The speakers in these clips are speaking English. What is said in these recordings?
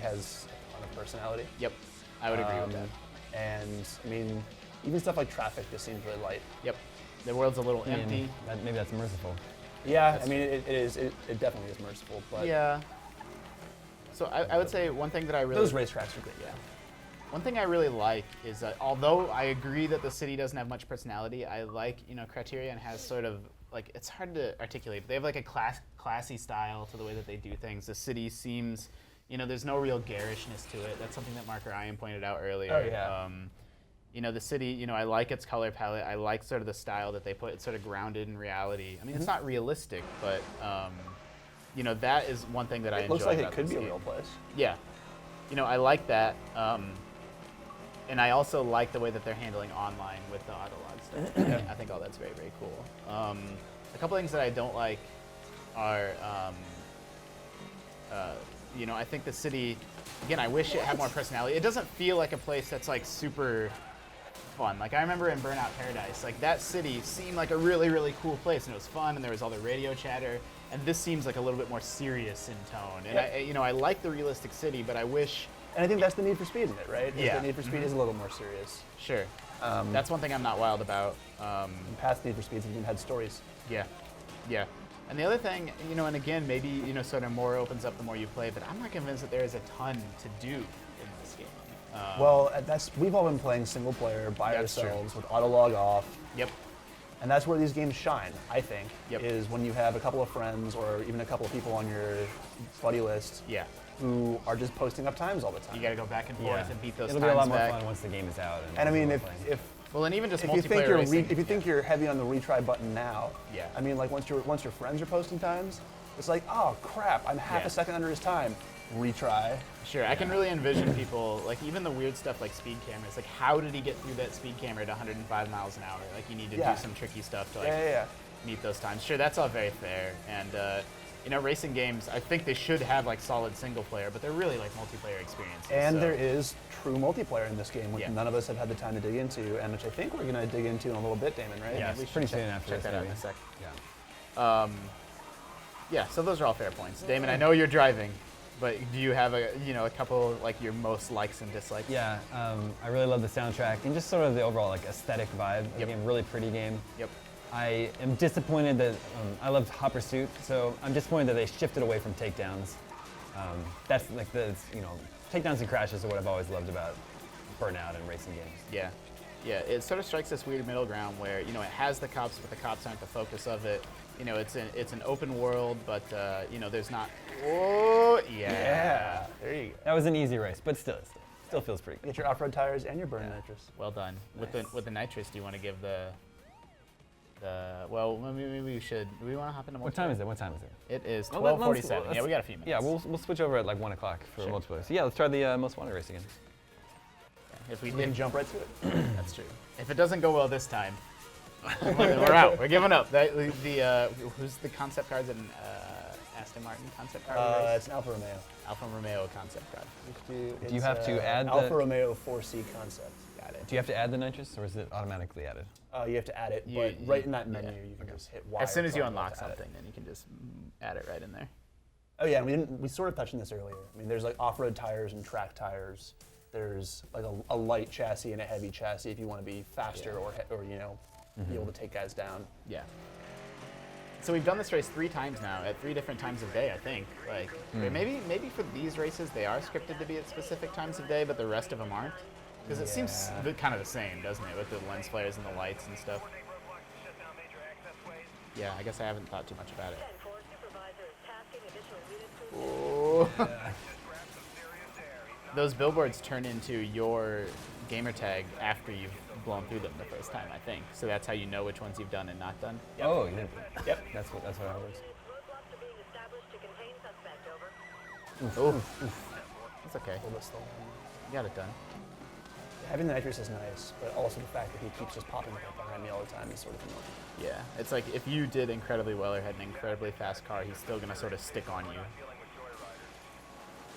has a ton of personality. Yep, I would agree with that. And I mean, even stuff like traffic just seems really light. Yep, the world's a little empty. Maybe that's merciful. Yeah, I mean, it is. It definitely is merciful, but Yeah. So I would say one thing that I really those racetracks are great. Yeah. One thing I really like is that although I agree that the city doesn't have much personality, I like, Criterion has sort of, like, it's hard to articulate, but they have like a classy style to the way that they do things. The city seems, there's no real garishness to it. That's something that Mark Ryan pointed out earlier. Oh, yeah. The city, I like its color palette. I like sort of the style that they put. It's sort of grounded in reality. I mean, it's not realistic, but, that is one thing that I enjoy. It looks like about it could this be a game. real place. Yeah. I like that. And I also like the way that they're handling online with the Autolog stuff. I think all that's very, very cool. A couple things that I don't like are, I think the city, again, I wish it had more personality. It doesn't feel like a place that's like super fun. Like I remember in Burnout Paradise, like that city seemed like a really, really cool place, and it was fun, and there was all the radio chatter. And this seems like a little bit more serious in tone. And I like the realistic city, but I wish. And I think that's the Need for Speed in it, right? Yeah. The Need for Speed is a little more serious. Sure. That's one thing I'm not wild about. Past Need for Speeds have even had stories. Yeah. Yeah. And the other thing, and again, maybe, sort of more opens up the more you play, but I'm not convinced that there is a ton to do in this game. Well, we've all been playing single player by That's ourselves true. with Autolog off. Yep. And that's where these games shine, I think, Yep. is when you have a couple of friends or even a couple of people on your buddy list Yeah. who are just posting up times all the time. You got to go back and forth and beat those It'll times be a lot more back. fun once the game is out. And I mean, people are playing. Well, and even just if you think multiplayer you're racing. if you think you're heavy on the retry button now, Yeah. I mean, like once your friends are posting times, it's like, oh crap, I'm half Yeah. a second under his time. Retry. Sure, I can really envision people, like even the weird stuff like speed cameras, like how did he get through that speed camera at 105 miles an hour? Like you need to do some tricky stuff to like meet those times. Sure, that's all very fair. And racing games, I think they should have like solid single player, but they're really like multiplayer experiences. And so. there is true multiplayer in this game, which Yeah. none of us have had the time to dig into, and which I think we're going to dig into in a little bit, Damon, right? Yeah, we it's should pretty check- soon after check this, that out in maybe. a sec. Yeah. Yeah, so those are all fair points. Damon, I know you're driving, but do you have a couple like your most likes and dislikes? Yeah, I really love the soundtrack and just sort of the overall like aesthetic vibe of the Yep. game. Really pretty game. Yep. I am disappointed that I loved Hot Pursuit, so I'm disappointed that they shifted away from Takedowns. That's like Takedowns and crashes are what I've always loved about Burnout and racing games. Yeah. Yeah, it sort of strikes this weird middle ground where, it has the cops, but the cops aren't the focus of it. It's an open world, but, there's not. Oh, Yeah. There you go. That was an easy race, but still feels pretty good. Get your off-road tires and your burn nitrous. Well done. Nice. With the nitrous, do you want to give well, maybe we should. Do we want to hop into multiplayer? What time is it? What time is it? It is Well, 12:47. Yeah, we got a few minutes. Yeah, we'll switch over at like 1 o'clock for Sure. multiplayer. So yeah, let's try the Most Wanted race again. If we We can did, jump right to it. that's true. If it doesn't go well this time, we're out. We're giving up. Who's the concept cards in Aston Martin concept card race? It's an Alfa Romeo. Alfa Romeo concept card. Do you have to add Alfa the? Romeo 4C concept. Got it. Do you have to add the nitrous, or is it automatically added? You have to add it, You- but you- right in that yeah. menu, you can just hit Y. As soon or as you something unlock to add it. something, then you can just add it right in there. Oh yeah, we sort of touched on this earlier. I mean, there's like off-road tires and track tires. There's like a light chassis and a heavy chassis if you want to be faster or be able to take guys down. Yeah. So we've done this race 3 times now, at 3 different times of day, I think. Like maybe for these races they are scripted to be at specific times of day, but the rest of them aren't. Because it seems kind of the same, doesn't it, with the lens flares and the lights and stuff. Yeah, I guess I haven't thought too much about it. Oh. Those billboards turn into your gamer tag after you've blown through them the first time, I think. So that's how you know which ones you've done and not done. Yep. Oh, you did. Yep. That's how it works. It's okay. A little bit slow. You got it done. Having the nitrous is nice, but also the fact that he keeps just popping up behind me all the time is sort of annoying. Yeah, it's like if you did incredibly well or had an incredibly fast car, he's still gonna sort of stick on you.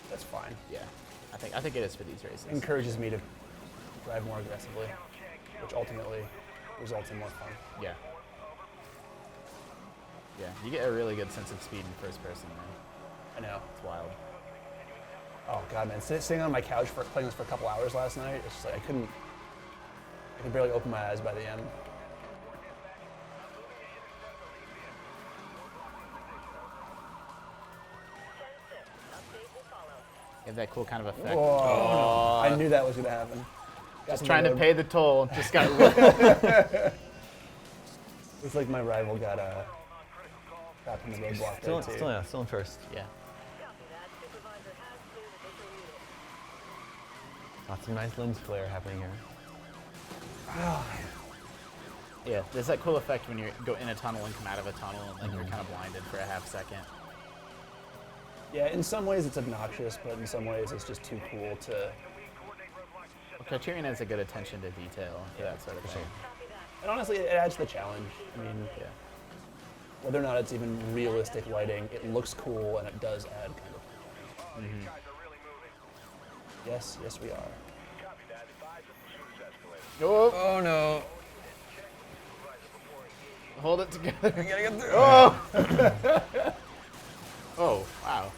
That's fine. Yeah, I think it is for these races. It encourages me to drive more aggressively, which ultimately results in more fun. Yeah. Yeah, you get a really good sense of speed in first person, man. I know. It's wild. Oh god, man, sitting on my couch for playing this for a couple hours last night, it's just like I could barely open my eyes by the end. You have that cool kind of effect. Whoa. I knew that was gonna happen. Just trying to pay the toll. Just got. It's like my rival got trapped in the roadblock there too. Still in first. Yeah. Lots of nice lens flare happening here. Yeah, there's that cool effect when you go in a tunnel and come out of a tunnel and like you're kind of blinded for a half second. Yeah, in some ways it's obnoxious, but in some ways it's just too cool to. Well, Criterion has a good attention to detail for that sort of thing. And honestly, it adds to the challenge. I mean, Yeah. whether or not it's even realistic lighting, it looks cool and it does add kind of. Yes, we are. Oh no. Hold it together. We gotta get through. Oh! Oh, wow.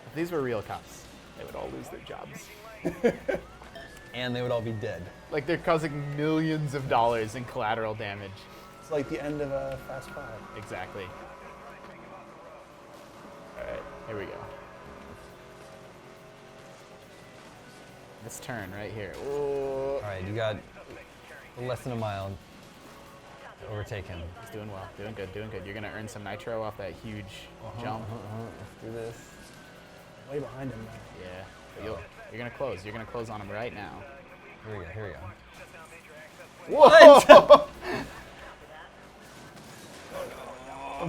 If these were real cops, they would all lose their jobs. And they would all be dead. Like they're causing millions of dollars in collateral damage. It's like the end of Fast 5. Exactly. All right, here we go. This turn right here. All right, you got less than a mile to overtake him. He's doing well, doing good. You're gonna earn some nitro off that huge jump. Let's do this. Way behind him now. Yeah, but you're gonna close. You're gonna close on him right now. Here we go. Whoa!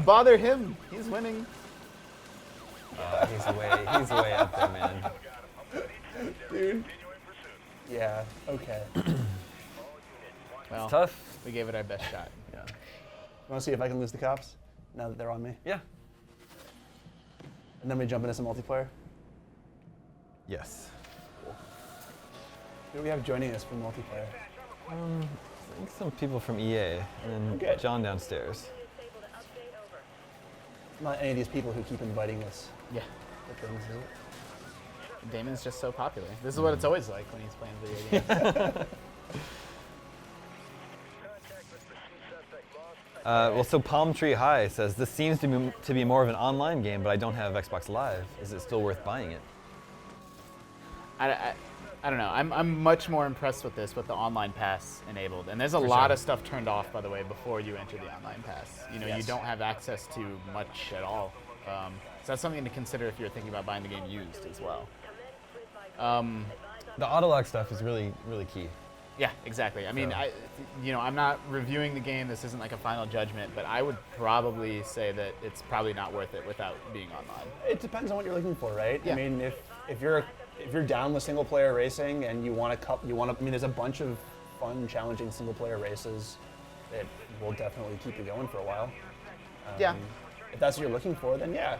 Bother him. He's winning. He's way up there, man. Dude. Yeah, okay. Well, Tough. we gave it our best shot. Yeah. You want to see if I can lose the cops now that they're on me? Yeah. And then we jump into some multiplayer? Yes. Who do we have joining us for multiplayer? I think some people from EA and Okay. John downstairs. Not any of these people who keep inviting us Yeah. to things, is it? Damon's just so popular. This is what it's always like when he's playing video games. Well, so Palm Tree High says, this seems to be more of an online game, but I don't have Xbox Live. Is it still worth buying it? I don't know. I'm much more impressed with this with the online pass enabled. And there's a For lot sure. of stuff turned off, by the way, before you enter the online pass. You know, you Yes. don't have access to much at all. So that's something to consider if you're thinking about buying the game used as well. The Autolog stuff is really, really key. Yeah, exactly. I mean, So- I'm not reviewing the game. This isn't like a final judgment, but I would probably say that it's probably not worth it without being online. It depends on what you're looking for, right? Yeah. I mean, if you're down with single player racing and you want to, I mean, there's a bunch of fun, challenging single player races that will definitely keep you going for a while. Yeah. If that's what you're looking for, then yeah.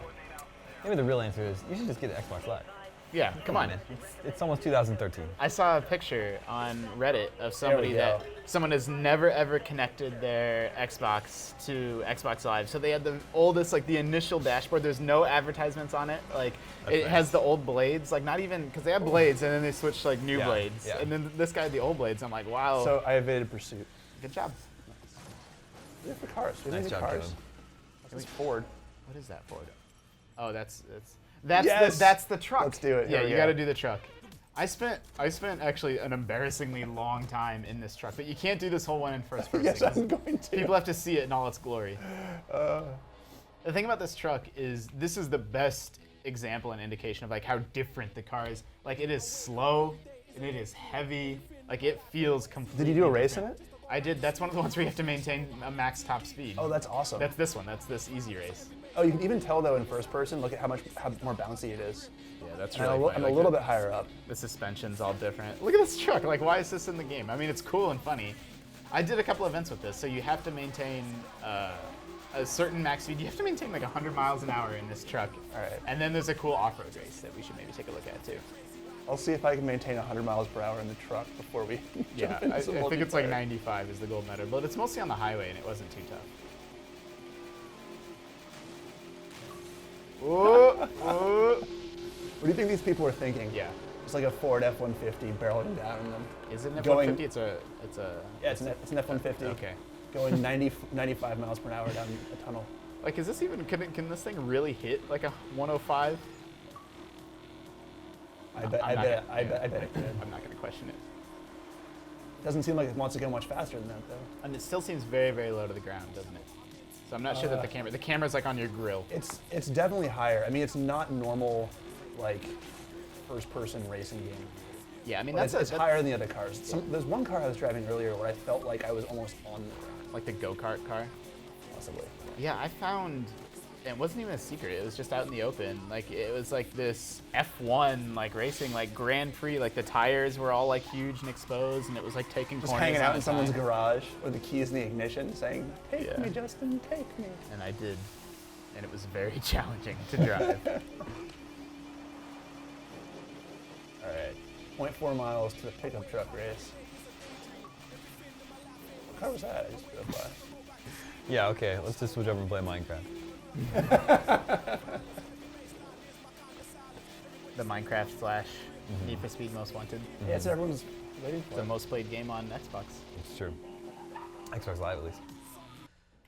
Maybe the real answer is you should just get Xbox Live. Yeah, come on. man. It's almost 2013. I saw a picture on Reddit of somebody go. someone has never ever connected their Xbox to Xbox Live. So they had the oldest, like the initial dashboard. There's no advertisements on it. Like it nice. has the old blades, like not even because they had blades and then they switched to, like new Yeah, blades. yeah. And then this guy had the old blades. I'm like, wow, So I evaded pursuit. good job. Yeah, for cars. We Nice need job, cars. Kevin. What's this Ford? What is that for? Oh, that's Yes! the truck. Let's do it. Yeah, Here we you go. got to do the truck. I spent actually an embarrassingly long time in this truck, but you can't do this whole one in first person. Yes, 'cause I'm going to. People have to see it in all its glory. The thing about this truck is this is the best example and indication of like how different the car is. Like it is slow and it is heavy. Like it feels completely. Did you do a race different. in it? I did. That's one of the ones where you have to maintain a max top speed. Oh, that's awesome. That's this one. That's this easy race. Oh, you can even tell though in first person. Look at how more bouncy it is. Yeah, that's And really I'm a little bit higher up. The suspension's all different. Look at this truck. Like, why is this in the game? I mean, it's cool and funny. I did a couple events with this, so you have to maintain a certain max speed. You have to maintain like 100 miles an hour in this truck. All right. And then there's a cool off-road race that we should maybe take a look at too. I'll see if I can maintain 100 miles per hour in the truck before we. Yeah, jump into I some think it's like multiplayer. 95 is the gold medal, but it's mostly on the highway and it wasn't too tough. Whoa, whoa. do you think these people are thinking? Yeah. It's like a Ford F-150 barreling down on them. Is it an Going- F-150? It's a. Yeah, it's an F-150. Okay. Going 95 miles per hour down a tunnel. Like, is this even? Can this thing really hit like a 105? I bet it could. I'm not gonna question it. Doesn't seem like it wants to go much faster than that, though. And it still seems very, very low to the ground, doesn't it? So I'm not sure that the camera's like on your grill. It's definitely higher. I mean, it's not normal, like, first-person racing game. Yeah, I mean But that's it's higher than the other cars. There's one car I was driving earlier where I felt like I was almost on the ground, like the go-kart car. possibly. Yeah, I found it wasn't even a secret. It was just out in the open. Like it was like this F1 like racing like Grand Prix. Like the tires were all like huge and exposed, and it was like taking Just corners hanging on out in its someone's side. garage with the keys in the ignition, saying, "Take Yeah. me, Justin, take me." And I did, and it was very challenging to drive. All right, 0.4 miles to the pickup truck race. What car was that? I just drove by. Yeah, okay, let's just switch over and play Minecraft. The Minecraft slash Need for Speed Most Wanted. Yeah, it's everyone's waiting for The it. most played game on Xbox. It's true. Xbox Live, at least.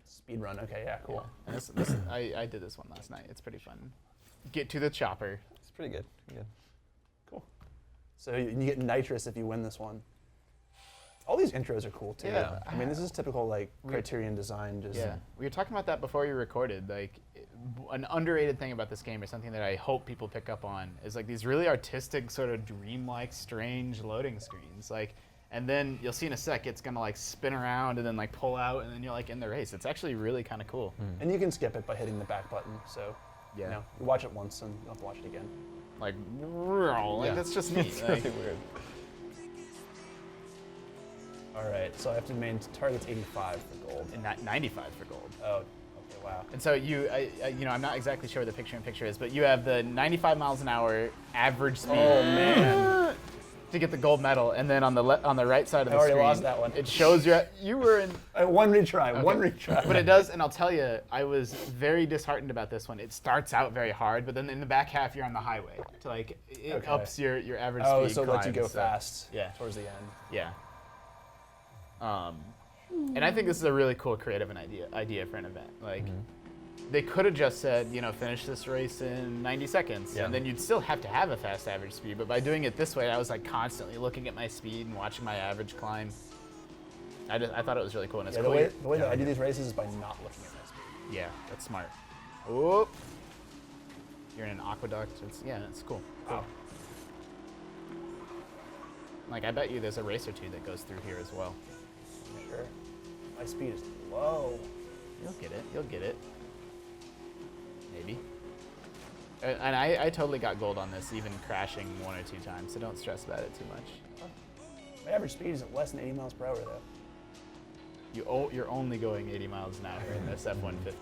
Speed run. Okay, yeah, cool. And I did this one last night. It's pretty fun. Get to the chopper. It's pretty good. Pretty good. Cool. So you get nitrous if you win this one. All these intros are cool too. Yeah. I mean, this is typical like Criterion design. Just Yeah, we were talking about that before you recorded. Like, an underrated thing about this game, or something that I hope people pick up on, is like these really artistic, sort of dreamlike, strange loading screens. Like, and then you'll see in a sec, it's gonna like spin around and then like pull out, and then you're like in the race. It's actually really kind of cool. And you can skip it by hitting the back button. So Yeah. you know, you watch it once and you don't have to watch it again. Like, Yeah. that's just neat. It's Like, really weird. All right, so I have to target's 85 for gold. and 95 for gold. Oh, okay, wow. And so I'm not exactly sure what the picture-in-picture is, but you have the 95 miles an hour average speed. Oh man. To get the gold medal, and then on the right side of I the already screen, lost that one. it shows you were in. One retry. One Okay. retry. But it does, and I'll tell you, I was very disheartened about this one. It starts out very hard, but then in the back half, you're on the highway. So like, it Okay. ups your average Oh, speed. so it lets you go climb, so- fast. Yeah. Towards the end. Yeah. And I think this is a really cool creative idea for an event. Like, they could have just said, finish this race in 90 seconds, Yeah. and then you'd still have to have a fast average speed. But by doing it this way, I was like constantly looking at my speed and watching my average climb. I thought it was really cool, and it's Yeah, cool. the way that I do these races is by not looking at my speed. Yeah, that's smart. Oop. You're in an aqueduct. It's cool. Wow. Like, I bet you there's a race or two that goes through here as well. Sure. My speed is low. You'll get it. Maybe. And I totally got gold on this, even crashing 1 or 2 times, so don't stress about it too much. My average speed is less than 80 miles per hour though. You're only going 80 miles an hour in this F-150.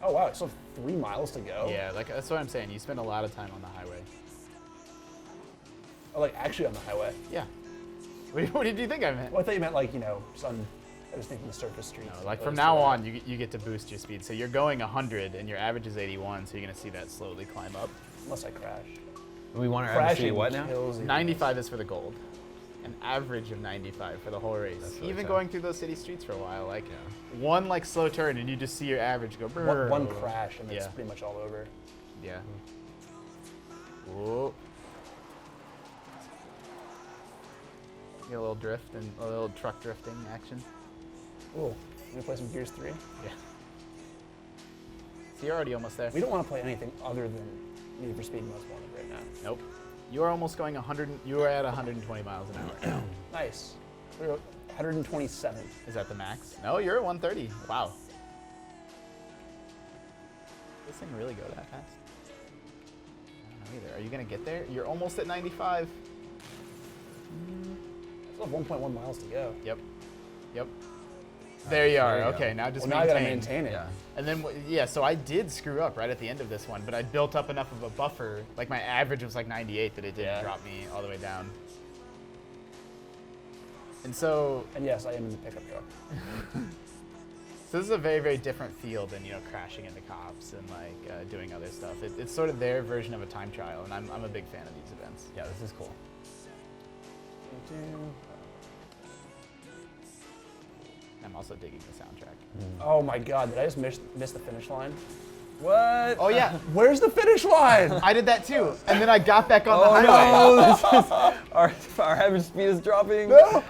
Oh wow, so 3 miles to go? Yeah, like that's what I'm saying. You spend a lot of time on the highway. Oh, like actually on the highway. Yeah. What did you think I meant? Well, I thought you meant like, I was thinking the surface streets. No, like Those from two. now on, you get to boost your speed. So you're going 100 and your average is 81, so you're gonna see that slowly climb up. Unless I crash. We want our average Crashing speed what now? kills you. 95 is for the gold. An average of 95 for the whole race. That's really Even tough. going through those city streets for a while, like one like slow turn and you just see your average go. One crash and it's Yeah. pretty much all over. Yeah. Whoa. Get a little drift and a little truck drifting action. Ooh, gonna play some Gears 3? Yeah. So you're already almost there. We don't want to play anything other than Need for Speed Most Wanted right now. Nope. You are almost going 100. You are at 120 miles an hour now. Nice. We're at 127. Is that the max? No, you're at 130. Wow. Does this thing really go that fast? I don't know either. Are you gonna get there? You're almost at 95. Still have 1.1 miles to go. Yep. There you are. There you go. Okay, now just Well, now I gotta maintain. maintain it. Yeah. And then, so I did screw up right at the end of this one, but I built up enough of a buffer. Like my average was like 98 that it didn't Yeah. drop me all the way down. And so, And yes, I am in the pickup truck. So this is a very, very different feel than, you know, crashing into cops and like doing other stuff. It's sort of their version of a time trial, and I'm a big fan of these events. Yeah, this is cool. I'm also digging the soundtrack. Oh my God, did I just miss the finish line? What? Oh yeah, Where's the finish line? I did that too, and then I got back on the Oh highway. no! This is, our average speed is dropping. No.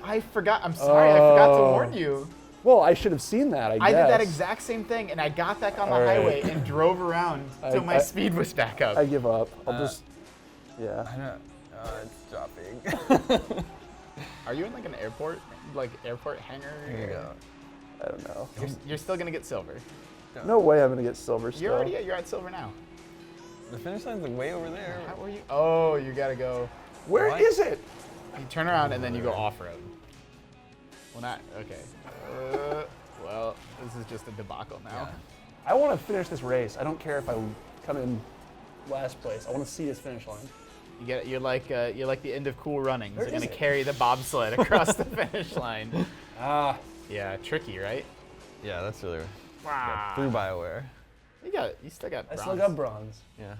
I forgot. I'm sorry. I forgot to warn you. Well, I should have seen that, I guess. I did that exact same thing, and I got back on the All right. highway and drove around till my speed was back up. I give up. I'll just, yeah. I know. It's dropping. Are you in like an airport hangar? Here you go. I don't know. You're still gonna get silver. No way I'm gonna get silver still. You're at silver now. The finish line's like way over there. How are you? Oh, you gotta go. Where What? is it? You turn around and then you go off road. Well, not okay. Well, this is just a debacle now. Yeah. I want to finish this race. I don't care if I come in last place. I want to see this finish line. You're like the end of Cool Runnings. Where You're gonna is it? carry the bobsled across the finish line. Ah, Yeah, tricky, right? Yeah, that's really Wow. through BioWare. You still got I bronze. still got bronze. Yeah.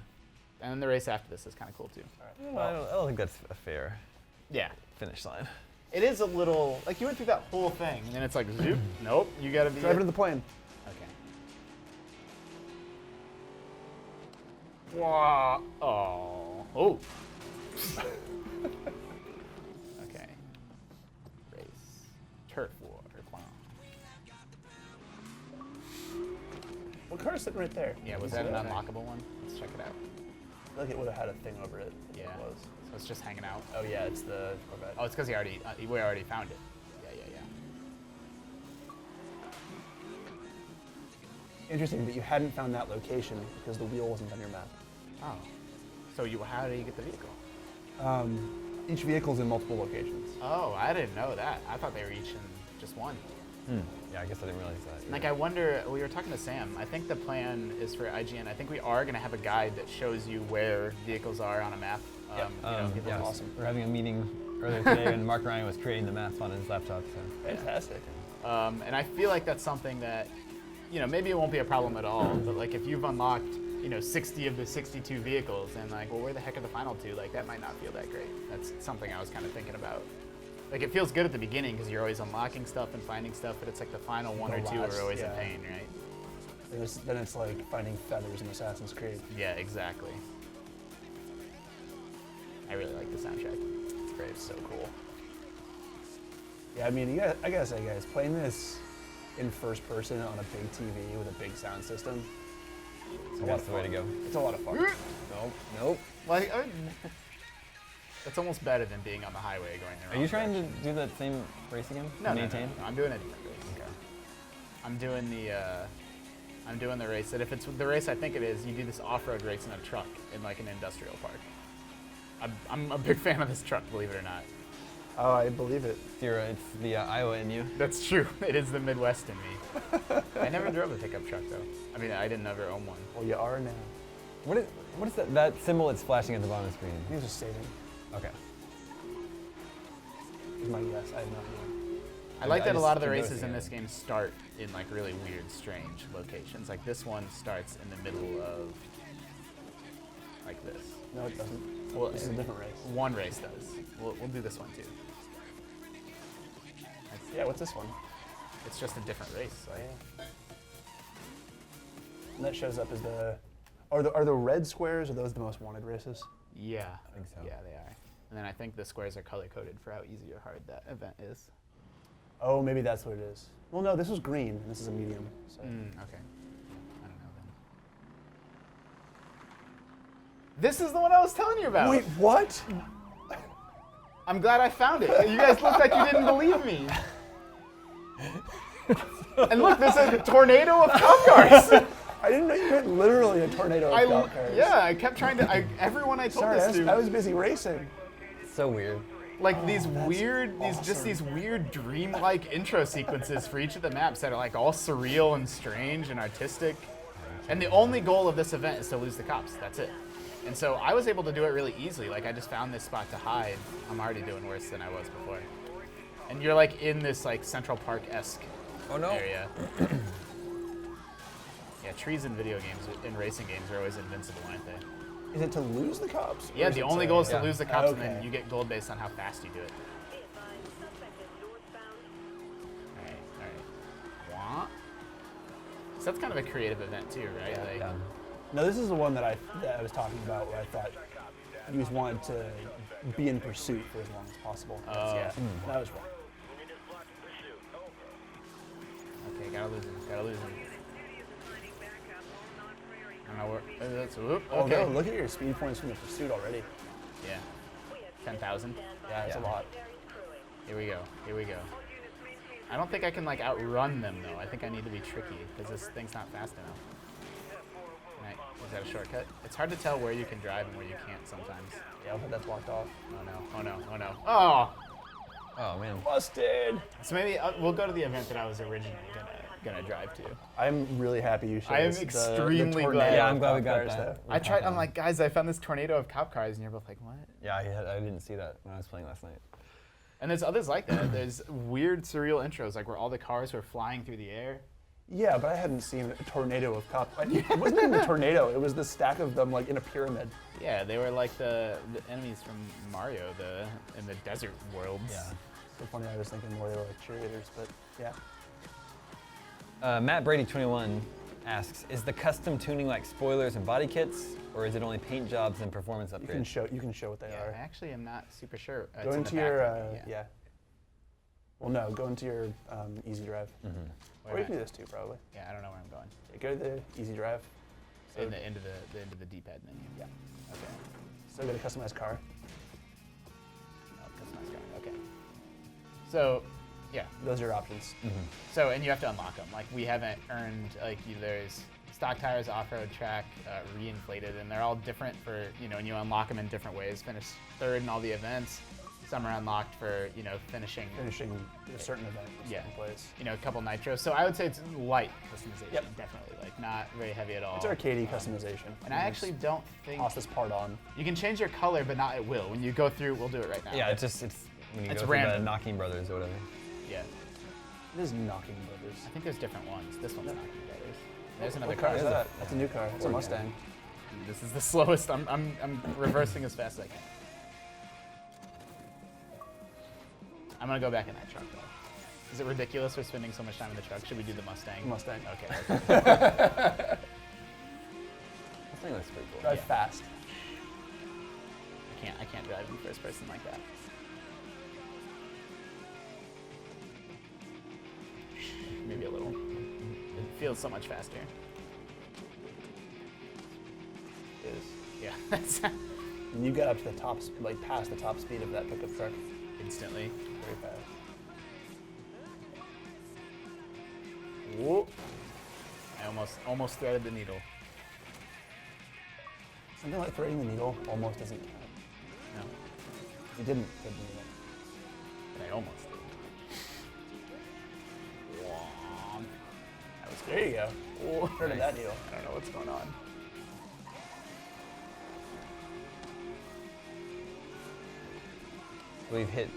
And then the race after this is kind of cool too. I don't think that's a fair Yeah. finish line. It is a little like you went through that whole thing, and then it's like zoop. Nope, you gotta be. Drive into the plane. Okay. Wow. Oh. Oh. Okay. Race. Turf war. Wow. What car is sitting right there? Yeah, was that an unlockable one? Let's check it out. I feel like it would have had a thing over it. Yeah. It was. So it's just hanging out. Oh yeah, it's the Corvette. Oh, it's because we already found it. Yeah. Interesting that you hadn't found that location because the wheel wasn't on your map. Oh. So how do you get the vehicle? Each vehicle's in multiple locations. Oh, I didn't know that. I thought they were each in just one. Yeah, I guess I didn't realize that. Like, I wonder, we were talking to Sam, I think the plan is for IGN, I think we are going to have a guide that shows you where vehicles are on a map. You know, give yeah, us- awesome. We're having a meeting earlier today, and Mark Ryan was creating the maps on his laptop. So. Fantastic. And I feel like that's something that, you know, maybe it won't be a problem at all, but like if you've unlocked, you know, 60 of the 62 vehicles and like, well, where the heck are the final two? Like, that might not feel that great. That's something I was kind of thinking about. Like, it feels good at the beginning because you're always unlocking stuff and finding stuff, but it's like the final one The or two last, are always yeah. a pain, right? Then it's like finding feathers in Assassin's Creed. Yeah, exactly. I really like the soundtrack. It's great. It's so cool. Yeah, I mean, I gotta say, guys, playing this in first person on a big TV with a big sound system, it's a lot That's of the way to fun. go. It's a lot of fun. Nope. Like, it's almost better than being on the highway going the Are wrong you trying direction. to do that same race again? No, no, Maintain? I'm doing a different race. Okay. I'm doing the race that if it's the race I think it is, you do this off-road race in a truck in like an industrial park. I'm a big fan of this truck, believe it or not. Oh, I believe it. It's the Iowa in you. That's true. It is the Midwest in me. I never drove a pickup truck though. I mean, I didn't ever own one. Well, you are now. What is that? That symbol that's flashing at the bottom of the screen. I think it's just saving. Okay. Is my guess. I have no idea. I like that a lot of the keep races in noticing this it. game start in like really weird, strange locations. Like this one starts in the middle of like this. No, it doesn't. Well, This is a different race. One race does. We'll do this one too. Yeah, what's this one? It's just a different race. Like, And that shows up as the. Are the red squares? Are those the most wanted races? yeah, I think so. yeah, they are. And then I think the squares are color coded for how easy or hard that event is. Oh, maybe that's what it is. Well, no, this was green. And this is a medium. So. Okay. I don't know then. This is the one I was telling you about. Wait, what? I'm glad I found it. You guys looked like you didn't believe me. And look, there's a tornado of cop cars. I didn't know you meant literally a tornado of cop cars. Yeah, I kept trying to. Everyone I told Sorry, this I to, was busy racing. So weird. like these that's weird, these weird dream-like intro sequences for each of the maps that are like all surreal and strange and artistic. And the only goal of this event is to lose the cops. That's it. And so I was able to do it really easily. Like I just found this spot to hide. I'm already doing worse than I was before. And you're like in this like Central Park-esque area. Yeah, trees in video games, in racing games, are always invincible, aren't they? Is it to lose the cops? Yeah, the only goal is to lose the cops, and Okay. then you get gold based on how fast you do it. All right. So that's kind of a creative event too, right? Yeah. Like, Yeah. No, this is the one that I was talking about where I thought you just wanted to be in pursuit for as long as possible. Oh. Yeah, that was wrong. Okay, gotta lose him. Gotta lose him. I don't know where. That's whoop. Oh Okay. no, look at your speed points from the pursuit already. Yeah. 10,000. Yeah, it's a lot. Here we go. Here we go. I don't think I can like outrun them though. I think I need to be tricky because this thing's not fast enough. Is that a shortcut? It's hard to tell where you can drive and where you can't sometimes. Yeah, but that's blocked off. Oh no! Oh no! Oh no! Oh! Oh man. Busted! So maybe we'll go to the event that I was originally gonna drive to. I'm really happy you showed I am us extremely tornado glad. Yeah, I'm of glad we cop got cars, that. though. I tried. I'm like, guys, I found this tornado of cop cars, and you're both like, what? Yeah, I didn't see that when I was playing last night. And there's others like that. There's weird, surreal intros, like where all the cars were flying through the air. Yeah, but I hadn't seen a tornado of cop. It wasn't even a tornado. It was the stack of them like in a pyramid. Yeah, they were like the enemies from Mario, in the desert worlds. Yeah. So funny. I was thinking more they were like cheerleaders, but yeah. Matt Brady 21 asks, is the custom tuning like spoilers and body kits, or is it only paint jobs and performance You can upgrades? show what they Yeah, are. I actually am not super sure. It's Go in into the your background, yeah. Well, no. Go into your easy drive. Where Or you am can I? do this too, probably. Yeah, I don't know where I'm going. Yeah, go to the easy drive. So, Into the D-pad menu. Yeah. Okay. So get a customized car. Oh, customized car. Okay. So, yeah. Those are your options. So, and you have to unlock them. Like, we haven't earned, like, there's stock tires, off-road track, reinflated, and they're all different for, and you unlock them in different ways. Finish third in all the events. Some are unlocked for, finishing A certain event. A certain place. a couple nitros. So I would say it's light customization, Yep. definitely. Like, not very heavy at all. It's arcadey customization. And I actually don't think... toss this part on. You can change your color, but not at will. When you go through, we'll do it right now. Yeah, it's when you It's go through the random. Knocking Brothers or whatever. Yeah. It is knocking brothers. I think there's different ones. This one's Knocking Brothers. There's another What car is car. that? That's a new car. It's a Mustang. This is the slowest. I'm reversing as fast as I can. I'm gonna go back in that truck though. Is it ridiculous we're spending so much time in the truck? Should we do the Mustang? Mustang. Okay. That thing looks pretty cool. Drive fast. I can't drive in first person like that. Maybe a little. It feels so much faster. It is. Yeah, that's And you got up to the top, like past the top speed of that pickup truck instantly. very fast. Whoa. I almost threaded the needle. Something like threading the needle almost doesn't count. No, You didn't thread the needle. but I almost did. Womp. That was There you go. cool. Threaded that needle. I don't know what's going on. We've hit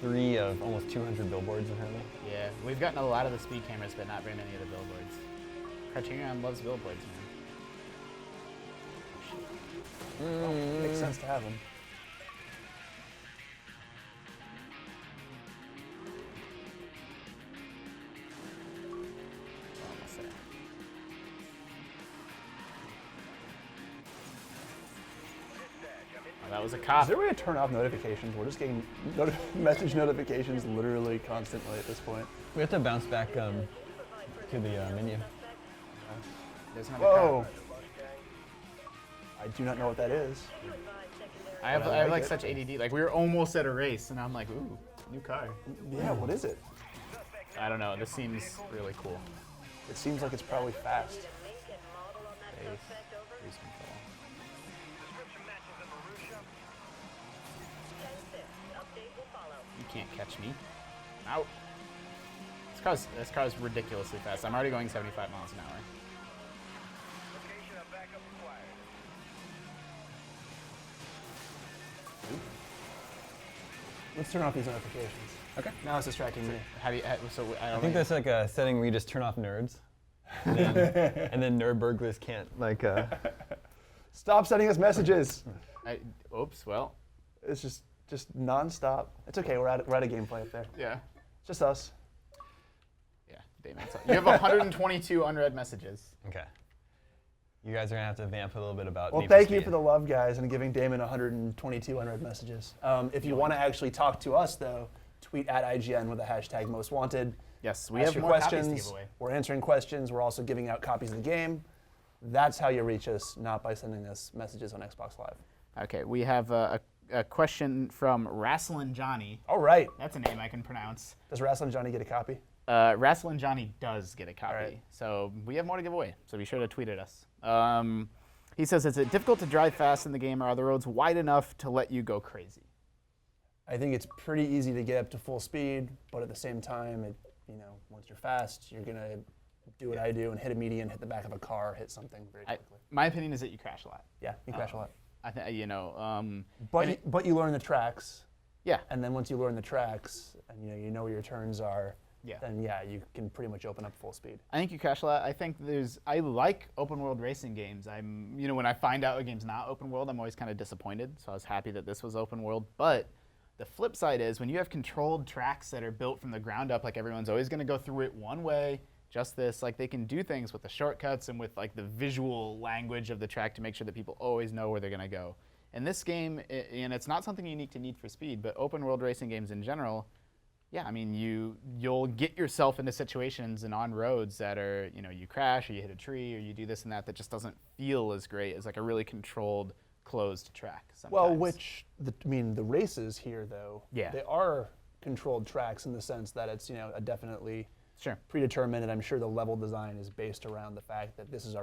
3 of almost 200 billboards apparently. Yeah, we've gotten a lot of the speed cameras, but not very many of the billboards. Criterion loves billboards, man. Makes sense to have them. We're almost there. Oh, that was a cop. Is there a way to turn off notifications? We're just getting message notifications literally constantly at this point. We have to bounce back to the menu. There's another Whoa! cop. I do not know what that is. I have I like like it. such ADD. Like we were almost at a race, and I'm like, ooh, new car. Yeah, what is it? I don't know. This seems really cool. It seems like it's probably fast. Cruise control. You can't catch me. Out. This car's ridiculously fast. I'm already going 75 miles an hour. Let's turn off these notifications. Okay. Now it's distracting me. How do you? So I don't I think know. that's like a setting where you just turn off nerds, and then nerd burglars can't like. Stop sending us messages. Oops. Well. It's just nonstop. It's okay. We're out of gameplay up there. Yeah. It's just us. Yeah. Damon. You have 122 unread messages. Okay. You guys are gonna have to vamp a little bit about. Well, Need thank for you Speed. for the love, guys, and giving Damon 122 unread messages. If you want to actually talk to us, though, tweet at IGN with the hashtag #MostWanted. Yes, we Ask have your more copies to questions. give away. We're answering questions. We're also giving out copies of the game. That's how you reach us, not by sending us messages on Xbox Live. Okay, we have a question from Rasslin Johnny. All right. That's a name I can pronounce. Does Rasslin Johnny get a copy? Rasslin Johnny does get a copy. All right. So we have more to give away. So be sure to tweet at us. He says, is it difficult to drive fast in the game, or are the roads wide enough to let you go crazy? I think it's pretty easy to get up to full speed, but at the same time, once you're fast, you're gonna do what I do and hit a median, hit the back of a car, hit something very quickly. My opinion is that you crash a lot. Yeah, you crash a lot. I think But you learn the tracks, yeah. and then once you learn the tracks, and you know where your turns are, Yeah. then you can pretty much open up full speed. I think you crash a lot. I think I like open world racing games. When I find out a game's not open world, I'm always kind of disappointed. So I was happy that this was open world. But the flip side is when you have controlled tracks that are built from the ground up, like everyone's always going to go through it one way, just this, like they can do things with the shortcuts and with like the visual language of the track to make sure that people always know where they're going to go. And this game, and it's not something unique to Need for Speed, but open world racing games in general, yeah, I mean, you'll get yourself into situations and on roads that are, you crash or you hit a tree or you do this and that just doesn't feel as great as like a really controlled, closed track sometimes. Well, the races here, though, Yeah. they are controlled tracks in the sense that it's, a definitely Sure. predetermined, and I'm sure the level design is based around the fact that this is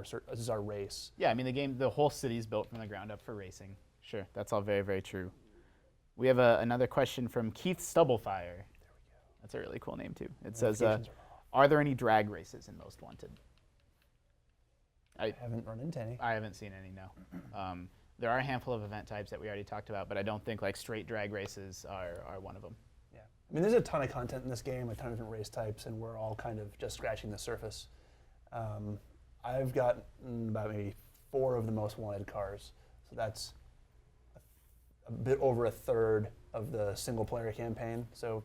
our race. Yeah, I mean, the whole city's built from the ground up for racing. Sure, that's all very, very true. We have another question from Keith Stubblefire. That's a really cool name, too. It says, are there any drag races in Most Wanted? I haven't run into any. I haven't seen any, no. There are a handful of event types that we already talked about, but I don't think like straight drag races are one of them. Yeah. I mean, there's a ton of content in this game, a ton of different race types, and we're all kind of just scratching the surface. I've got about maybe 4 of the Most Wanted cars, so that's a bit over a third of the single-player campaign. So,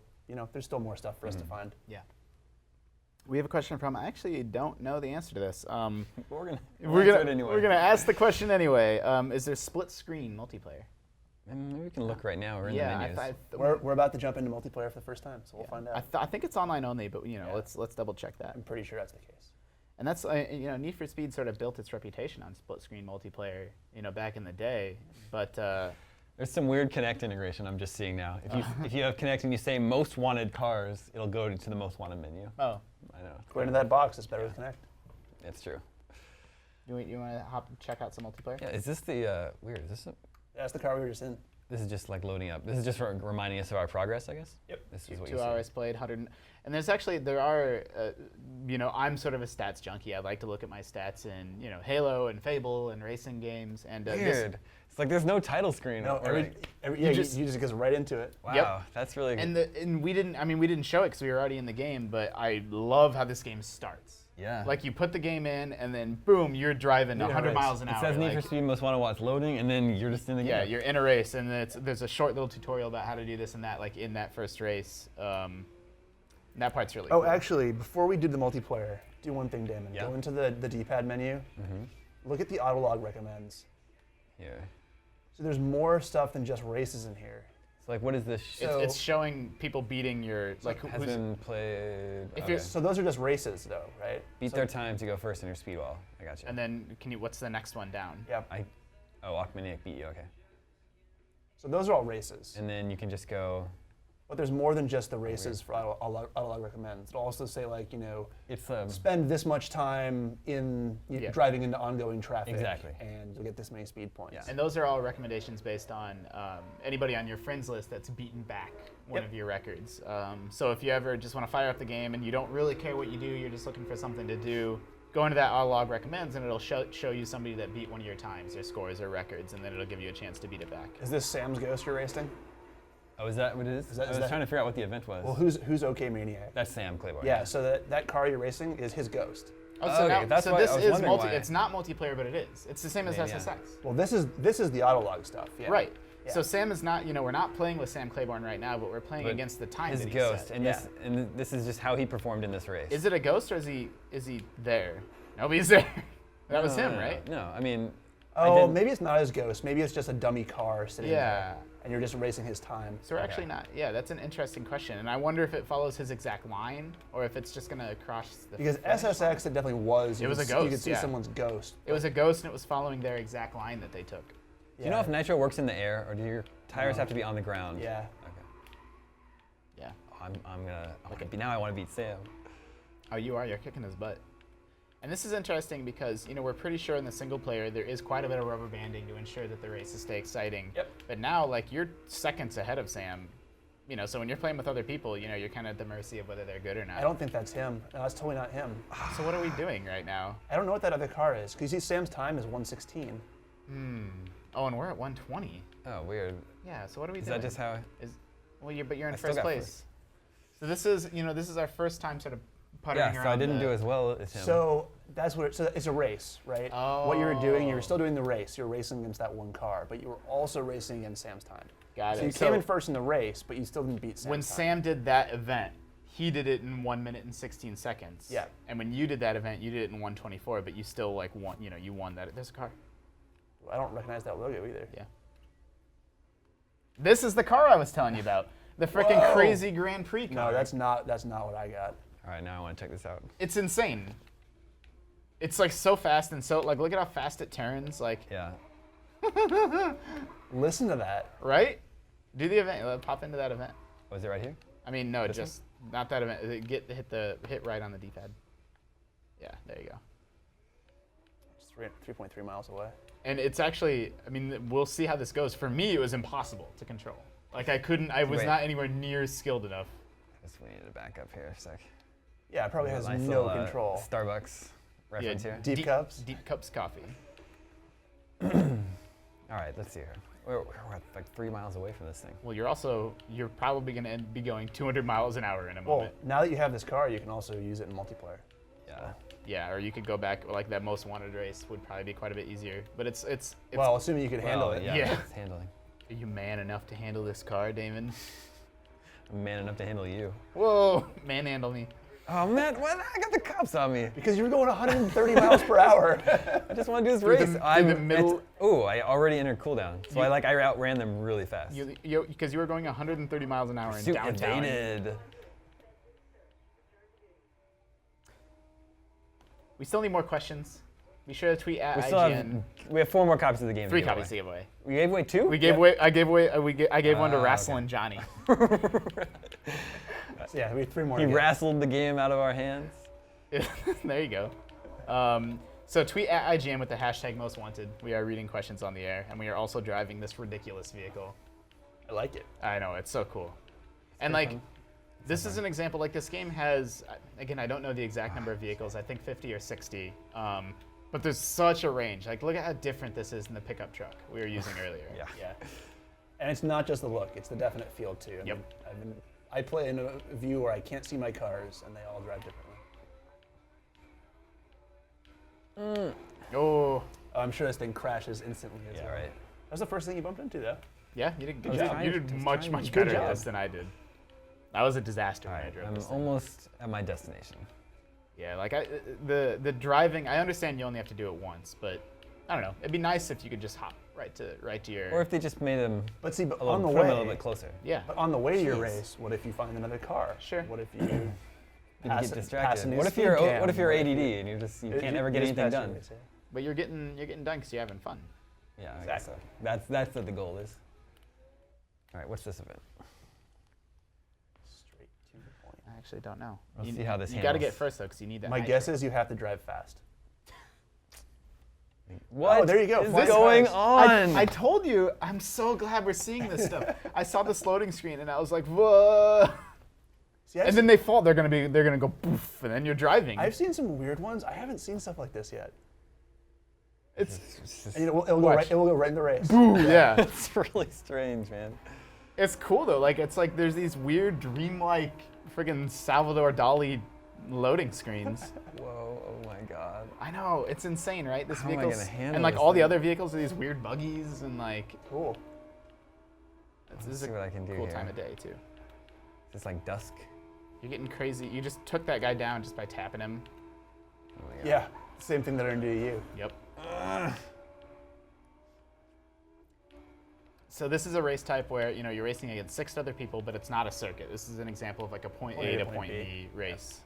there's still more stuff for us to find. Yeah. We have a question from, I actually don't know the answer to this. We're gonna We're answer it anyway. gonna ask the question anyway. Is there split screen multiplayer? Maybe we can look right now. We're in the menus. We're about to jump into multiplayer for the first time, so we'll find out. I think it's online only, but let's double check that. I'm pretty sure that's the case. And that's Need for Speed sort of built its reputation on split screen multiplayer, back in the day. But There's some weird Connect integration I'm just seeing now. If you have Connect and you say Most Wanted cars, it'll go to the Most Wanted menu. oh, I know. Go into that box. It's better with Connect. It's true. you want to hop and check out some multiplayer? Yeah. Is this the weird? Is this? That's the car we were just in. This is just like loading up. This is just reminding us of our progress, I guess. Yep. This is what 2 you see. hours played, 100. And I'm sort of a stats junkie. I like to look at my stats in, Halo and Fable and racing games. And Weird. It's like there's no title screen. No, you just goes right into it. Wow, Yep. that's really good. And we didn't show it because we were already in the game. But I love how this game starts. Yeah. Like you put the game in, and then boom, you're driving 100 race. miles an hour. It says Need for like- Speed Most Wanted while it's loading, and then you're just in the game. Yeah, you're in a race, and there's a short little tutorial about how to do this and that, like in that first race. That part's really Oh, cool. actually, before we do the multiplayer, do one thing, Damon. Yeah. Go into the D-pad menu. Look at the Autolog recommends. Here. So there's more stuff than just races in here. So like, what is this? It's showing people beating your has been played. If Okay. you're- So those are just races, though, right? Beat So- their time to go first in your speed wall. I got you. And then what's the next one down? Yep. Achmaniac beat you. Okay. So those are all races. And then you can just go. But there's more than just the races for Autolog recommends. It'll also say, like, It's spend this much time in Yeah. driving into ongoing traffic. Exactly. And you'll get this many speed points. Yeah. And those are all recommendations based on anybody on your friends list that's beaten back one Yep. of your records. So if you ever just want to fire up the game and you don't really care what you do, you're just looking for something to do, go into that Autolog recommends and it'll show you somebody that beat one of your times, their scores or records, and then it'll give you a chance to beat it back. Is this Sam's Ghost you're racing? Oh, is that what it is? I was trying to figure out what the event was. Well, who's OK Maniac? That's Sam Claiborne. Yeah, so that car you're racing is his Ghost. Oh, so, Okay, now, that's so why I this was is wondering why. It's not multiplayer, but it is. It's the same as Maybe, yeah. SSX. Well, this is the Autolog stuff. Yeah. Right. Yeah. So Sam is not, we're not playing with Sam Claiborne right now, but we're playing But against the time his that he Ghost, set. and this is just how he performed in this race. Is it a ghost or is he there? Nobody's there. That was him, right? No, I mean. Oh, maybe it's not his Ghost. Maybe it's just a dummy car sitting Yeah. there, and you're just racing his time. So we're actually not. Yeah, that's an interesting question, and I wonder if it follows his exact line or if it's just gonna cross the. Because finish line. SSX, it definitely was. It was a You Ghost, could see yeah. someone's Ghost. It was a ghost, and it was following their exact line that they took. Do you know if nitro works in the air, or do your tires have to be on the ground? Yeah. Okay. Yeah. I'm gonna. Now I want to beat Sam. Oh, you are. You're kicking his butt. And this is interesting because, we're pretty sure in the single player there is quite a bit of rubber banding to ensure that the races stay exciting. Yep. But now, you're seconds ahead of Sam. So when you're playing with other people, you're kind of at the mercy of whether they're good or not. I don't think that's him. No, that's totally not him. So what are we doing right now? I don't know what that other car is. Because you see Sam's time is 1:16. Oh, and we're at 120. Oh, weird. Yeah, so what are we Is doing? that just how? But you're in I still first got place. first. So this is our first time sort of puttering Yeah, around. so I didn't do as well as him. So that's what. So it's a race, right? What you were doing, you were Oh. still doing the race. You were racing against that one car, but you were also racing against Sam's time. Got So it. you came in first in the race, but you still didn't beat Sam's When time. Sam did that event, he did it in 1 minute and 16 seconds. Yeah. And when you did that event, you did it in 1:24, but you still won. You won that. There's a car. I don't recognize that logo either. Yeah. This is the car I was telling you about. The freaking Whoa. crazy Grand Prix car. No, that's not what I got. All right, now I want to check this out. It's insane. It's so fast and so look at how fast it turns. Yeah. Listen to that. Right? Do the event. Pop into that event. Was it right here? I mean, no, This just not that event. Hit right on the D-pad. Yeah, there you go. It's 3.3 miles away. And it's actually, we'll see how this goes. For me, it was impossible to control. I was Wait. not anywhere near skilled enough. Guess we need to back up here a sec. Yeah, it probably has Nice no little, control. Starbucks reference here. Deep cups? Deep cups coffee. All right, let's see here. We're at 3 miles away from this thing. Well, you're probably going to be going 200 miles an hour in a Well, moment. now that you have this car, you can also use it in multiplayer. Yeah. Yeah, or you could go back, that most wanted race would probably be quite a bit easier. But it's Well, assuming you could handle it. Yeah. Yeah. It's handling. Are you man enough to handle this car, Damon? I'm man enough to handle you. Whoa, manhandle me. Oh man, what? I got the cops on me. Because you were going 130 miles per hour. I just want to do this Through the- race. through the middle- I already entered cooldown, so I outran them really fast. Because you were going 130 miles an hour in Pursuit downtown. evaded. We still need more questions. Be sure to tweet at We still IGN. we have 4 more copies of the game. 3 to give copies to away. give away. We gave away 2. We gave away. I gave one to okay. Wrestling Johnny. Yeah, we have 3 more. He to get. wrestled the game out of our hands. There you go. So tweet at IGN with the hashtag most wanted. We are reading questions on the air, and we are also driving this ridiculous vehicle. I like it. I know, it's so cool. And fun. this is an example. This game has, again, I don't know the exact number of vehicles. I think 50 or 60. But there's such a range. Look at how different this is than the pickup truck we were using earlier. Yeah. Yeah. And it's not just the look, it's the definite feel too. Yep. I play in a view where I can't see my cars and they all drive differently. Oh, I'm sure this thing crashes instantly as Yeah, well. right. That's the first thing you bumped into though. yeah, you did good was job. trying- You did I was much, trying much to- better Good at job. this than I did. That was a disaster All when I right, drove I'm this thing. almost at my destination. Yeah, the driving. I understand you only have to do it once, but I don't know. It'd be nice if you could just hop right to your. Or if they just made them But see, but a little, on the put 'em a way, little bit closer. yeah. but on the way to your Jeez. race, what if you find another car? Sure. What if you You pass get a distracted. new What if speed you're cam? what if you're What ADD you- and you you can't ever get just anything pass your done? race, yeah. But you're getting done because you're having fun. Yeah, I guess so. Exactly. That's what the goal is. All right, what's this event? Straight to the point. I actually don't know. Let's see how this You got to handles. get first though, because you need that. My nitro. guess is you have to drive fast. What Oh, there you go. is Flying going cars. on? I told you. I'm so glad we're seeing this stuff. I saw this loading screen and I was like, whoa. See, I've, And then they fall. They're gonna go poof, and then you're driving. I've seen some weird ones. I haven't seen stuff like this yet. It's It's just- And it'll go Watch. right. It will go right in the race. yeah. it's really strange, man. It's cool though. Like it's like there's these weird dreamlike friggin' Salvador Dali loading screens. Whoa! Oh my God! I know, it's insane, right? This How am I vehicle's gonna handle and like this all the thing? other vehicles are these weird buggies and like Cool. this is see a what I can do cool here. time of day too. It's like dusk. You're getting crazy. You just took that guy down just by tapping him. Oh my God. Yeah, same thing that I do to you. Yep. So this is a race type where you're racing against 6 other people, but it's not a circuit. This is an example of like a point A to point B race.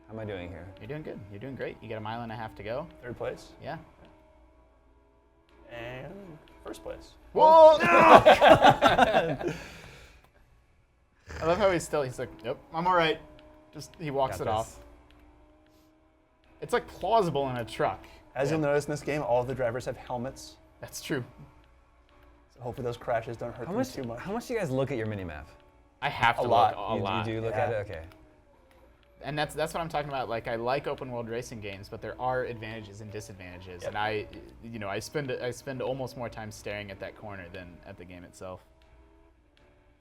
How am I doing here? You're doing good. You're doing great. You got 1.5 miles to go. 3rd place Yeah. and 1st place. Whoa! I love how he's like, nope, I'm all right. He walks Got it this. off. It's like plausible in a truck. As you'll notice in this game, all of the drivers have helmets. That's true. So hopefully those crashes don't hurt How them much? too much. How much do you guys look at your minimap? I have to A lot. look a lot. You do look Yeah. at it. Okay. And that's what I'm talking about. Like I like open world racing games, but there are advantages and disadvantages. Yep. And I spend almost more time staring at that corner than at the game itself.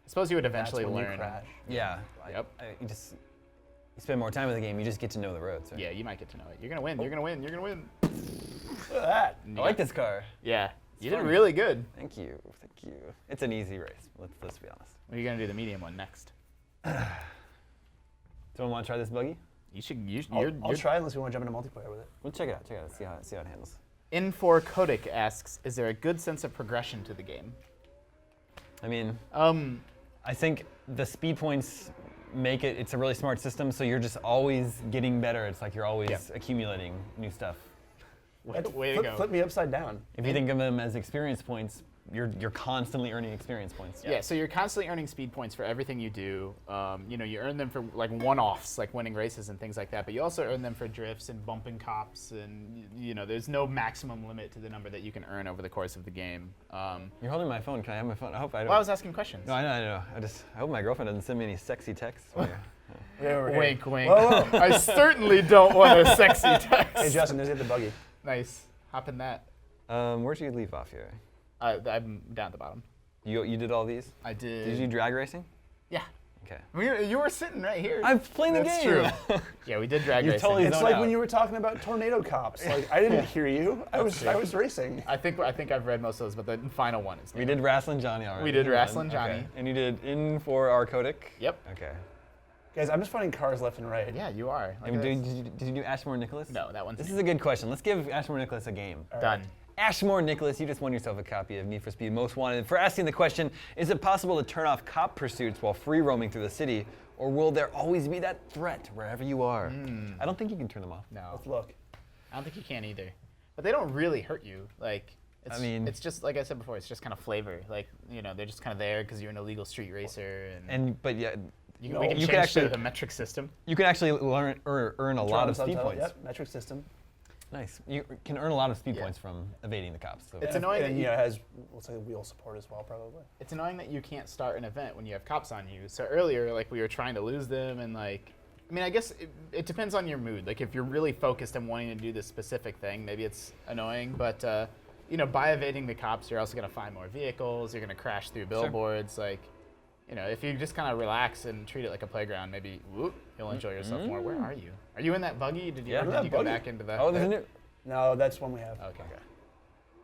I suppose you would eventually That's when you learn. crash. Yeah. Yep. You spend more time with the game. You just get to know the roads. Right? Yeah, you might get to know it. You're gonna win. You're gonna win. You're gonna win. Look at that. I like this car. Yeah, you did fun. really good. Thank you. Thank you. It's an easy race. Let's be honest. Well, you're gonna do the medium one next. Someone want to try this buggy? You should. I'll try unless you want to jump into multiplayer with it. We'll check it out. Check it out. See how it handles. In4 Kodik asks, is there a good sense of progression to the game? I mean, Um, I think the speed points make it. It's a really smart system. So you're just always getting better. It's like you're always Yeah. accumulating new stuff. way to go. Flip me upside down. If you think of them as experience points, you're constantly earning experience points. Yeah, so you're constantly earning speed points for everything you do. You earn them for like one-offs, like winning races and things like that. But you also earn them for drifts and bumping cops, and there's no maximum limit to the number that you can earn over the course of the game. You're holding my phone. Can I have my phone? I hope I don't. Well, I was asking questions. No, I know. I hope my girlfriend doesn't send me any sexy texts. Way over here. Wink, wink. Whoa, whoa. I certainly don't want a sexy text. Hey, Justin, just get the buggy. Nice. Hop in that. Where'd you leave off here? I'm down at the bottom. You did all these? I did. Did you drag racing? Yeah. Okay. You were sitting right here. I'm playing the That's game. true. Yeah, we did drag You racing. totally It's zoned like out. when you were talking about tornado cops. Like I didn't hear you. I was racing. I think I've read most of those, but the final one is. We did Wrestling Johnny already. We did One. Wrestling Johnny. Okay. And you did In4 Arcodic? Yep. Okay. Guys, I'm just finding cars left and right. Yeah, you are. I mean, did you do Ashmore Nicholas? No, that one's This is a good question. Let's give Ashmore Nicholas a game. done. Ashmore Nicholas, you just won yourself a copy of Need for Speed Most Wanted for asking the question, is it possible to turn off cop pursuits while free roaming through the city, or will there always be that threat wherever you are? I don't think you can turn them off. No, Let's look. I don't think you can either. But they don't really hurt you. Like, it's just like I said before. It's just kind of flavor. Like, they're just kind of there because you're an illegal street racer, But yeah, we you can can change actually to a metric system. you can actually earn a lot of speed Subtitle, points. Yep, metric system. Nice. You can earn a lot of speed points from evading the cops. So. It's annoying And that it has, let's say, wheel support as well, probably. It's annoying that you can't start an event when you have cops on you. So earlier, like, we were trying to lose them, and like, I mean, I guess it depends on your mood. Like, if you're really focused and wanting to do this specific thing, maybe it's annoying. But by evading the cops, you're also gonna find more vehicles. You're gonna crash through billboards. Like, if you just kind of relax and treat it like a playground, maybe you'll enjoy yourself more. Where are you? Are you in that buggy? Did you, Yeah. did you go back into the? Oh, there's a new. No, that's one we have. Okay.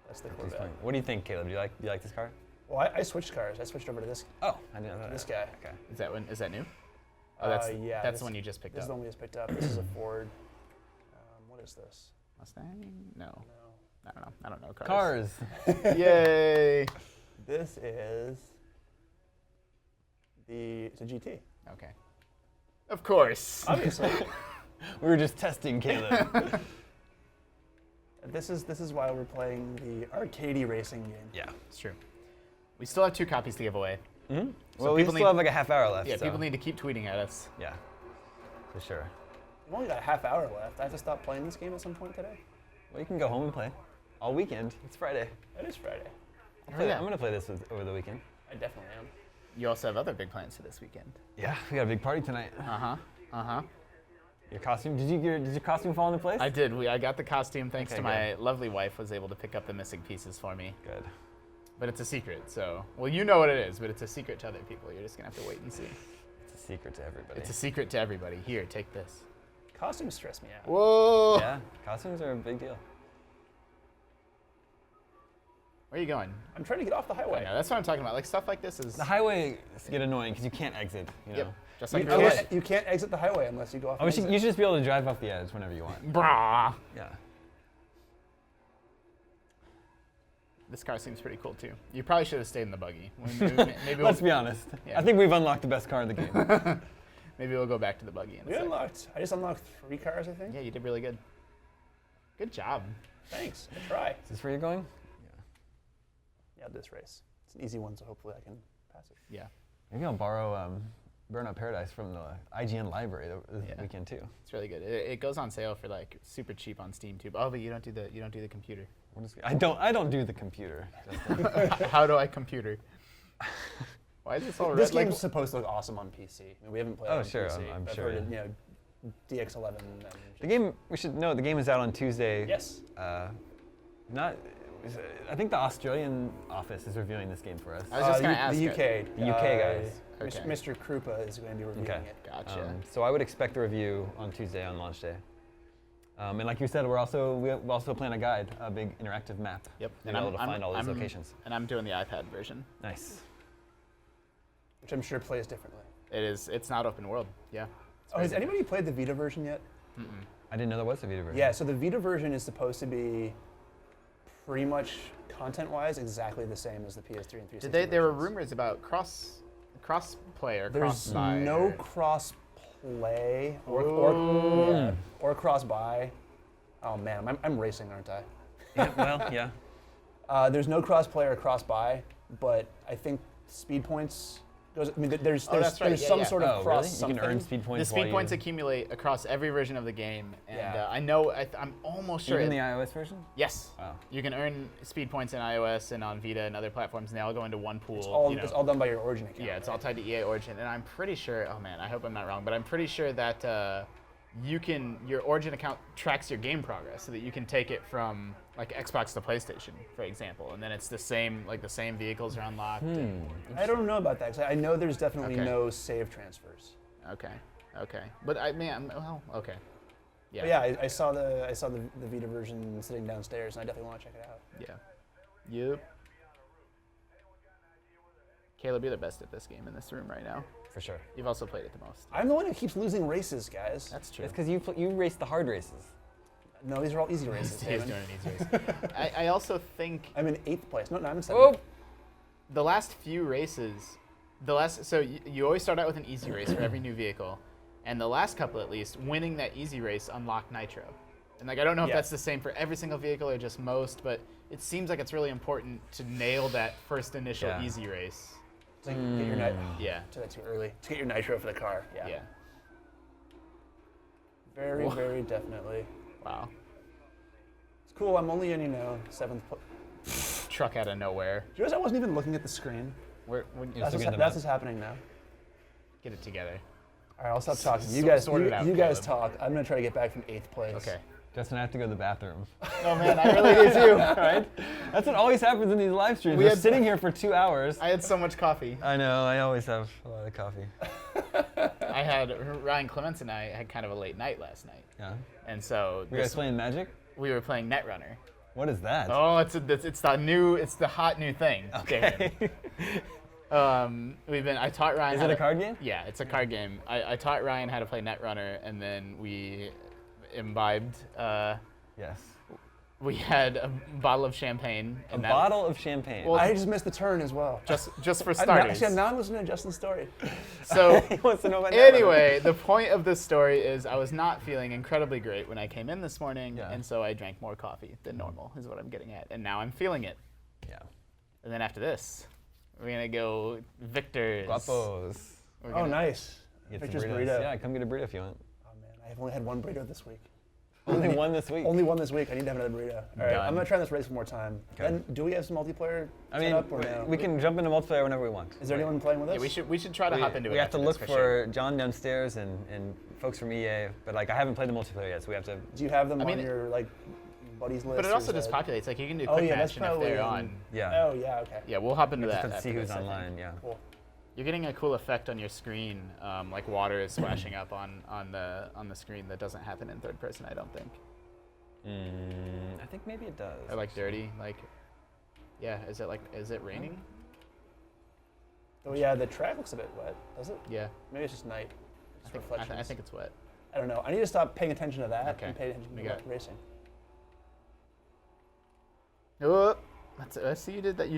That's the Corvette. What do you think, Caleb? Do you like this car? Well, I switched cars. I switched over to this. Oh, I didn't know that. This guy. Okay. Is that new? Oh, that's yeah. that's the one you just picked This is the up. one we just picked up. This is a Ford. What is this? Mustang? No. No. I don't know. I don't know cars. Cars. Yay! This is it's a GT. Okay. Of course. Obviously. We were just testing Caleb. This is why we're playing the arcadey racing game. Yeah. It's true. We still have 2 copies to give away. Mm-hmm. So Well, we people still have like a half hour left. Yeah, so. people need to keep tweeting at us. Yeah, for sure. We've only got a half hour left. I have to stop playing this game at some point today. Well, you can go home and play all weekend. It's Friday. It is Friday. I'm gonna play this over the weekend. I definitely am. You also have other big plans for this weekend. Yeah, we got a big party tonight. Uh-huh. Uh-huh. Your costume? Did your costume fall into place? I did. I got the costume thanks Okay, to my lovely wife was able to pick up the missing pieces for me. Good. But it's a secret, so well you know what it is, but it's a secret to other people. You're just gonna have to wait and see. It's a secret to everybody. It's a secret to everybody. Here, take this. Costumes stress me out. Whoa! Yeah, costumes are a big deal. Where are you going? I'm trying to get off the I highway. know, that's what I'm talking about. Like stuff like this is. The highways get annoying because you can't exit. You know. Yep. Just You like real life. can't exit the highway unless you go off. I wish the you exit. should just be able to drive off the edge whenever you want. Brah. Yeah. This car seems pretty cool too. You probably should have stayed in the buggy. Maybe Let's be honest. Yeah. I think we've unlocked the best car in the game. Maybe we'll go back to the buggy. We unlocked. I just unlocked 3 cars, I think. Yeah, you did really good. Good job. Thanks. I try. Is this where you're going? Yeah, this race. It's an easy one, so hopefully I can pass it. Yeah. Maybe I'll borrow Burnout Paradise from the IGN library this Yeah. weekend too. It's really good. It goes on sale for like super cheap on Steam too. Oh, but you don't do the computer. I don't do the computer. How do I computer? Why is this all red? This Like, game's supposed to look awesome on PC. I mean, we haven't played it Oh, on sure, PC. I'm but I've sure, heard it, yeah. DX11. The game, we should know, the game is out on Tuesday. Yes. I think the Australian office is reviewing this game for us. I was just gonna ask. The UK. The UK guys. Okay. Mr. Krupa is going to be reviewing Okay. it. Gotcha. So I would expect a review on Tuesday on launch day. And like you said, we also plan a guide, a big interactive map. Yep. To be able to find all these locations. And I'm doing the iPad version. Nice. Which I'm sure plays differently. It's not open world. Yeah. Oh, has anybody played the Vita version yet? I didn't know there was a Vita version. Yeah, so the Vita version is supposed to be pretty much content-wise exactly the same as the PS3 and 360 There were versions. rumors about cross play or cross There's buy. no cross play Ooh. or cross buy. Oh man, I'm racing, aren't I? Yeah, well, yeah. There's no cross play or cross buy, but I think speed points goes. I mean, there's that's right, yeah, some yeah. sort of Oh, cross really? something. You can earn speed The points. speed while points you, accumulate across every version of the game, and Yeah. I know I'm almost sure. even the iOS version. Yes. Wow. You can earn speed points in iOS and on Vita and other platforms, and they all go into one pool. It's all done by your Origin account. Yeah, it's all tied to EA Origin, and I'm pretty sure. Oh man, I hope I'm not wrong, but I'm pretty sure that your Origin account tracks your game progress, so that you can take it from like Xbox to PlayStation, for example, and then it's the same vehicles are unlocked. I don't know about that 'cause I know there's definitely Okay. no save transfers. Okay, but okay. Yeah. But yeah, I saw the Vita version sitting downstairs, and I definitely want to check it out. Yeah. Yep. Caleb, you're the best at this game in this room right now. For sure. You've also played it the most. I'm the one who keeps losing races, guys. That's true. It's because you race the hard races. No, these are all easy races. He's Damon. doing an easy race. I also think I'm in 8th place. No, I'm in 7th. Oh, the last few races, so you always start out with an easy race for every new vehicle, and the last couple at least, winning that easy race unlocked Nitro. And like I don't know if Yeah. that's the same for every single vehicle or just most, but it seems like it's really important to nail that first initial Yeah. easy race. It's like get your nitro. Yeah. To that too early. To get your nitro for the car. Yeah. Yeah. Very, Whoa. very definitely. Wow. It's cool. I'm only in 7th place. Truck out of nowhere. Do you realize I wasn't even looking at the screen? We're Yes. looking at the That's map. what's happening now. get it together. All right, I'll stop talking. So- You guys, sort it out, you guys Caleb. talk. I'm gonna try to get back from 8th place. Okay. Justin, I have to go to the bathroom. Oh man, I really do too. Right? That's what always happens in these live streams. We We're had- sitting here for 2 hours. I had so much coffee. I know. I always have a lot of coffee. I had Ryan Clements and I had kind of a late night last night, Yeah. and so You guys playing Magic? we were playing Netrunner. What is that? Oh, it's the hot new thing. Okay. I taught Ryan. Is how it a to- card game? Yeah, it's a card game. I taught Ryan how to play Netrunner, and then we imbibed. Yes. We had a bottle of champagne. A and that- bottle of champagne. Well, I just missed the turn as well. just for I'm starters. now I'm listening to Justin's story. So he wants to know about that. anyway, the point of this story is I was not feeling incredibly great when I came in this morning, Yeah. and so I drank more coffee than normal, is what I'm getting at. And now I'm feeling it. Yeah. And then after this, we're gonna go Victor's. Guapos. We're Oh, gonna- nice. Get some Victor's burritos. burrito. Yeah, come get a burrito if you want. Oh man, I've only had one burrito this week. Only one this week. Only one this week. I need to have another burrito. All right, Done. I'm gonna try this race one more time. Okay. Then, do we have some multiplayer I mean, set up or no? we can jump into multiplayer whenever we want. Is there anyone playing with us? Yeah, we should try to hop into it. We have to after look this for sure. John downstairs and folks from EA, but like I haven't played the multiplayer yet, so we have to. Do you have them I mean, on your like buddies list? But it or also is just that- populates. Like you can do Oh, quick yeah, that's match, and if probably they're in- on, Yeah. Oh yeah, okay. yeah, we'll hop into Just that. have to see after who's this, I think. online. Yeah. Cool. You're getting a cool effect on your screen, like water is splashing up on the screen that doesn't happen in third person. I don't think. I think maybe it does. Or like dirty, like. Yeah, is it raining? Oh yeah, the track looks a bit wet, does it? Yeah, Maybe it's just night. I It's think reflections. I think it's wet. I don't know. I need to stop paying attention to that Okay. and pay attention We to got- racing. Oh, let's see. You did that. You